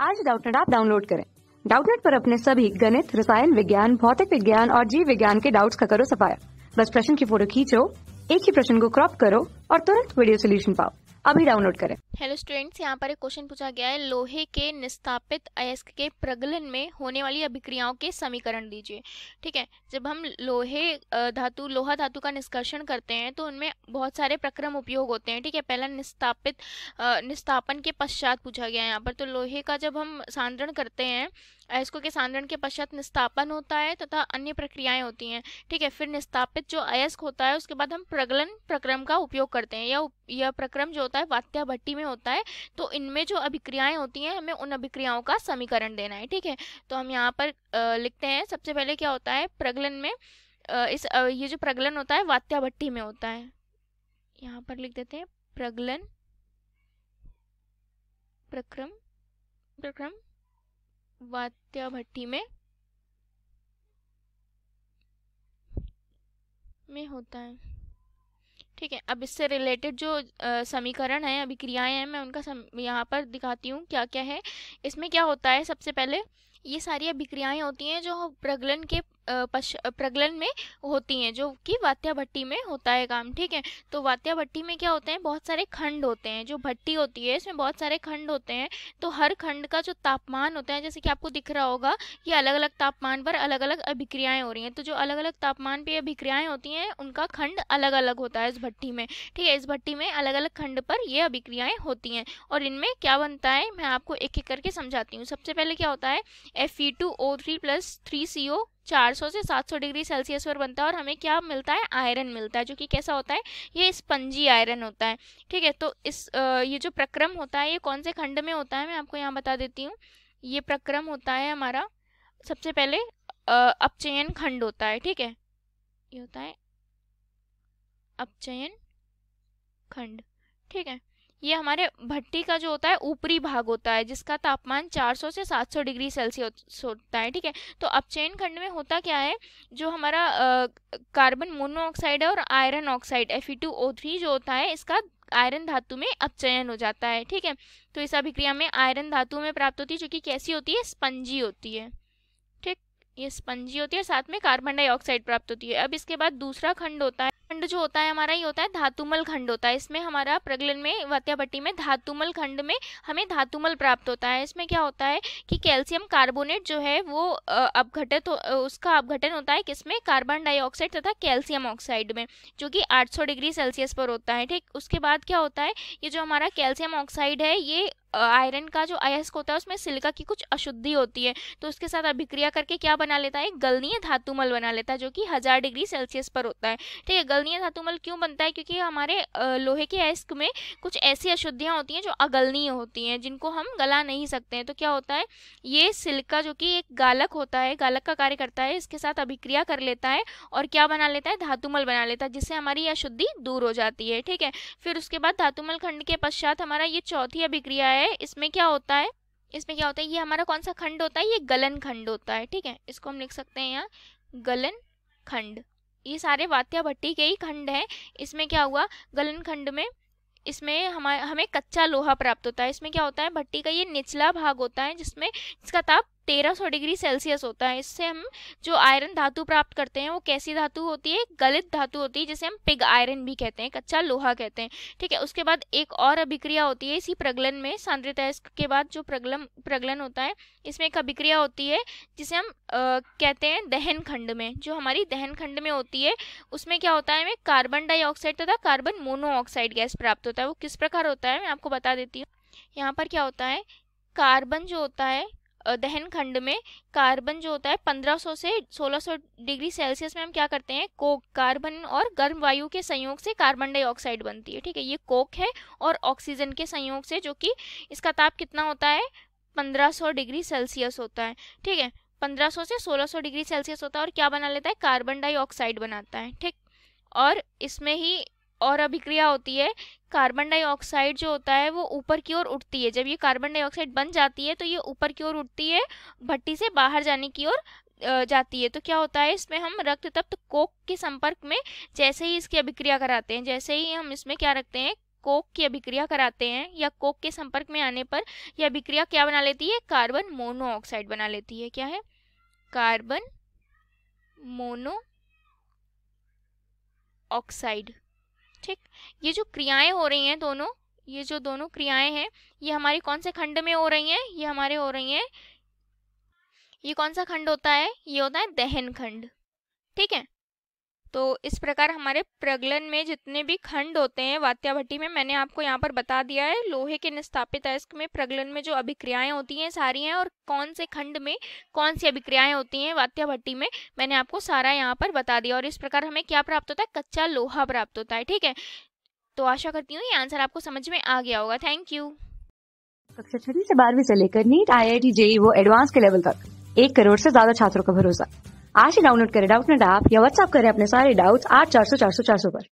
आज Doubtnut app download करें। Doubtnut पर अपने सभी गणित, रसायन विज्ञान, भौतिक विज्ञान और जीव विज्ञान के डाउट्स का करो सफाया। बस प्रश्न की फोटो खींचो, एक ही प्रश्न को क्रॉप करो और तुरंत वीडियो सोल्यूशन पाओ। अभी डाउनलोड करें। हेलो स्टूडेंट्स, यहाँ पर एक क्वेश्चन पूछा गया है, लोहे के निस्तापित अयस्क के प्रगलन में होने वाली अभिक्रियाओं के समीकरण दीजिए। ठीक है, जब हम लोहा धातु का निष्कर्षण करते हैं तो उनमें बहुत सारे प्रक्रम उपयोग होते हैं। ठीक है, पहला निस्तापन के पश्चात पूछा गया है यहाँ पर। तो लोहे का जब हम सांद्रण करते हैं, अयस्कों के सांद्रण के पश्चात निस्तापन होता है तथा अन्य प्रक्रियाएं होती हैं। ठीक है, फिर निस्तापित जो अयस्क होता है उसके बाद हम प्रगलन प्रक्रम का उपयोग करते हैं। यह प्रक्रम जो होता है वात्या भट्टी में होता है। तो इनमें जो अभिक्रियाएं होती हैं, हमें उन अभिक्रियाओं का समीकरण देना है। ठीक है, तो हम यहाँ पर लिखते हैं। सबसे पहले क्या होता है प्रगलन में, ये जो प्रगलन होता है वात्या भट्टी में होता है। यहाँ पर लिख देते हैं प्रगलन प्रक्रम वात्या भट्टी में होता है। ठीक है, अब इससे रिलेटेड जो समीकरण है, अभिक्रियाएं हैं, मैं उनका यहाँ पर दिखाती हूँ क्या क्या है। इसमें क्या होता है, सबसे पहले ये सारी अभिक्रियाएं होती हैं जो प्रगलन में होती हैं, जो कि वात्या भट्टी में होता है काम। ठीक है, तो वात्या भट्टी में क्या होते हैं, बहुत सारे खंड होते हैं। जो भट्टी होती है इसमें बहुत सारे खंड होते हैं। तो हर खंड का जो तापमान होता है, जैसे कि आपको दिख रहा होगा, ये अलग अलग तापमान पर अलग अलग अभिक्रियाएं हो रही हैं। तो जो अलग अलग तापमान पे अभिक्रियाएं होती हैं उनका खंड अलग अलग होता है इस भट्टी में। ठीक है, इस भट्टी में अलग अलग खंड पर ये अभिक्रियाएं होती हैं और इनमें क्या बनता है मैं आपको एक एक करके समझाती हूँ। सबसे पहले क्या होता है, Fe2O3 + 3CO 400 से 700 डिग्री सेल्सियस पर बनता है और हमें क्या मिलता है, आयरन मिलता है, जो कि कैसा होता है, ये स्पंजी आयरन होता है। ठीक है, तो ये जो प्रक्रम होता है ये कौन से खंड में होता है मैं आपको यहाँ बता देती हूँ। ये प्रक्रम होता है हमारा, सबसे पहले अपचयन खंड होता है। ठीक है, ये होता है अपचयन खंड। ठीक है, ये हमारे भट्टी का जो होता है ऊपरी भाग होता है, जिसका तापमान 400 से 700 डिग्री सेल्सियस होता है। ठीक है, तो अपचयन खंड में होता क्या है, जो हमारा कार्बन मोनोऑक्साइड है और आयरन ऑक्साइड Fe2O3 जो होता है, इसका आयरन धातु में अपचयन हो जाता है। ठीक है, तो इस अभिक्रिया में आयरन धातु में प्राप्त होती है, जो कि कैसी होती है, स्पंजी होती है। ठीक, ये स्पंजी होती है, साथ में कार्बन डाइऑक्साइड प्राप्त होती है। अब इसके बाद दूसरा खंड होता है, खंड जो होता है हमारा ये होता है धातुमल खंड होता है। इसमें हमारा प्रगलन में वात्या भट्टी में धातुमल खंड में हमें धातुमल प्राप्त होता है। इसमें क्या होता है कि कैल्शियम कार्बोनेट जो है वो उसका अपघटन होता है किसमें, कार्बन डाइऑक्साइड तथा कैल्शियम ऑक्साइड में, जो कि 800 डिग्री सेल्सियस पर होता है। ठीक, उसके बाद क्या होता है, ये जो हमारा कैल्शियम ऑक्साइड है, ये आयरन का जो अयस्क होता है उसमें सिलिका की कुछ अशुद्धि होती है, तो उसके साथ अभिक्रिया करके क्या बना लेता है, गलनीय धातुमल बना लेता है, जो कि 1000 डिग्री सेल्सियस पर होता है। ठीक है, गलनीय धातुमल क्यों बनता है, क्योंकि हमारे लोहे के अयस्क में कुछ ऐसी अशुद्धियां होती हैं जो अगलनीय होती हैं, जिनको हम गला नहीं सकते हैं। तो क्या होता है, ये सिलिका जो कि एक गालक होता है, गालक का कार्य करता है, इसके साथ अभिक्रिया कर लेता है और क्या बना लेता है, धातुमल बना लेता है, जिससे हमारी अशुद्धि दूर हो जाती है। ठीक है, फिर उसके बाद धातुमल खंड के पश्चात हमारा ये चौथी अभिक्रिया है। इसमें क्या होता है, ये हमारा कौन सा खंड होता है, ये गलन खंड होता है। ठीक है, इसको हम लिख सकते हैं यहाँ गलन खंड। ये सारे वात्या भट्टी के ही खंड हैं। इसमें क्या हुआ, गलन खंड में इसमें हमें कच्चा लोहा प्राप्त होता है। इसमें क्या होता है, भट्टी का ये निचला भाग होता है जिसका ताप 1300 डिग्री सेल्सियस होता है। इससे हम जो आयरन धातु प्राप्त करते हैं वो कैसी धातु होती है, गलित धातु होती है, जिसे हम पिग आयरन भी कहते हैं, कच्चा लोहा कहते हैं। ठीक है, उसके बाद एक और अभिक्रिया होती है इसी प्रगलन में, सांद्रित अयस्क के बाद जो प्रगलन होता है, इसमें एक अभिक्रिया होती है जिसे हम कहते हैं दहन खंड में। जो हमारी दहन खंड में होती है उसमें क्या होता है, हमें कार्बन डाइऑक्साइड तथा कार्बन मोनोऑक्साइड गैस प्राप्त होता है। वो किस प्रकार होता है मैं आपको बता देती हूँ। यहाँ पर क्या होता है, कार्बन जो होता है दहन खंड में, कार्बन जो होता है 1500 से 1600 डिग्री सेल्सियस में हम क्या करते हैं, कोक, कार्बन और गर्म वायु के संयोग से कार्बन डाइऑक्साइड बनती है। ठीक है, ये कोक है और ऑक्सीजन के संयोग से, जो कि इसका ताप कितना होता है, 1500 डिग्री सेल्सियस होता है। ठीक है, 1500 से 1600 डिग्री सेल्सियस होता है और क्या बना लेता है, कार्बन डाइऑक्साइड बनाता है। ठीक, और इसमें ही और अभिक्रिया होती है, कार्बन डाइऑक्साइड जो होता है वो ऊपर की ओर उठती है। जब ये कार्बन डाइऑक्साइड बन जाती है तो ये ऊपर की ओर उठती है, भट्टी से बाहर जाने की ओर जाती है। तो क्या होता है, इसमें हम रक्त तप्त कोक के संपर्क में जैसे ही इसकी अभिक्रिया कराते हैं, जैसे ही हम इसमें क्या रखते हैं, कोक की अभिक्रिया कराते हैं या कोक के संपर्क में आने पर यह अभिक्रिया क्या बना लेती है, कार्बन मोनोऑक्साइड बना लेती है। क्या है, कार्बन मोनोऑक्साइड। ठीक, ये जो क्रियाएं हो रही हैं दोनों, ये जो दोनों क्रियाएं हैं ये हमारी कौन से खंड में हो रही हैं, ये हमारे हो रही हैं, ये कौन सा खंड होता है, ये होता है दहन खंड। ठीक है, तो इस प्रकार हमारे प्रगलन में जितने भी खंड होते हैं वात्या भट्टी में, मैंने आपको यहाँ पर बता दिया है। लोहे के निस्तापित अयस्क में प्रगलन में जो अभिक्रियाएं होती हैं सारी हैं, और कौन से खंड में कौन सी अभिक्रियाएं होती हैं वात्या भट्टी में, मैंने आपको सारा यहाँ पर बता दिया। और इस प्रकार हमें क्या प्राप्त होता है, कच्चा लोहा प्राप्त होता है। ठीक है, तो आशा करती हूँ ये आंसर आपको समझ में आ गया होगा। Thank you. कक्षा 6 से 12वीं से लेकर नीट, IIT, JEE वो एडवांस के लेवल तक 1 करोड़ से ज्यादा छात्रों का भरोसा। आज ही डाउनलोड करें डाउटनेट ऐप या व्हाट्सएप करें अपने सारे डाउट्स 8400 400 400 पर।